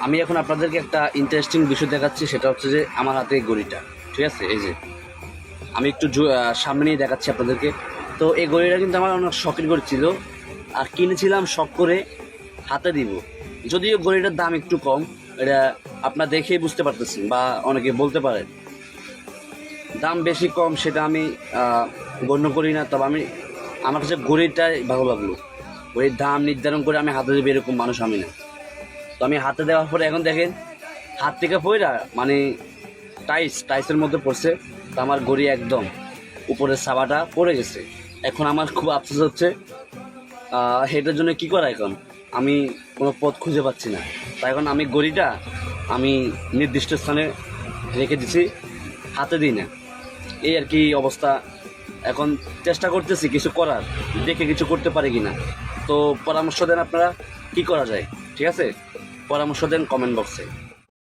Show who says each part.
Speaker 1: আমি এখন আপনাদেরকে একটা ইন্টারেস্টিং বিষয় দেখাচ্ছি, সেটা হচ্ছে যে আমার হাতে এই ঘড়িটা, ঠিক আছে? এই যে আমি একটু সামনে নিয়ে দেখাচ্ছি আপনাদেরকে। তো এই ঘড়িটা কিন্তু আমার অনেক শখের ঘড়ি ছিল, আর কিনেছিলাম শখ করে হাতে দিব। যদিও ঘড়িটার দাম একটু কম, এটা আপনার দেখেই বুঝতে পারতেছেন, বা অনেকে বলতে পারেন দাম বেশি কম, সেটা আমি গণ্য করি না। তবে আমার কাছে ঘড়িটাই ভালো লাগলো। ঘড়ির দাম নির্ধারণ করে আমি হাতে দেবো এরকম মানুষ আমি না। তো আমি হাতে দেওয়ার পরে এখন দেখেন হাত থেকে পড়া মানে টাইসের মধ্যে পড়ছে। তো আমার ঘড়ি একদম উপরের সাবাটা পড়ে গেছে। এখন আমার খুব আফসোস হচ্ছে, এটার জন্য কী করা এখন আমি কোনো পথ খুঁজে পাচ্ছি না। তাই এখন আমি ঘড়িটা আমি নির্দিষ্ট স্থানে রেখে দিছি, হাতে দিই না। এই আর কি অবস্থা। এখন চেষ্টা করতেছি কিছু করার, দেখে কিছু করতে পারি কি না। তো পরামর্শ দেন আপনারা, কি করা যায়? ঠিক আছে, পরামর্শ দেন কমেন্ট বক্সে।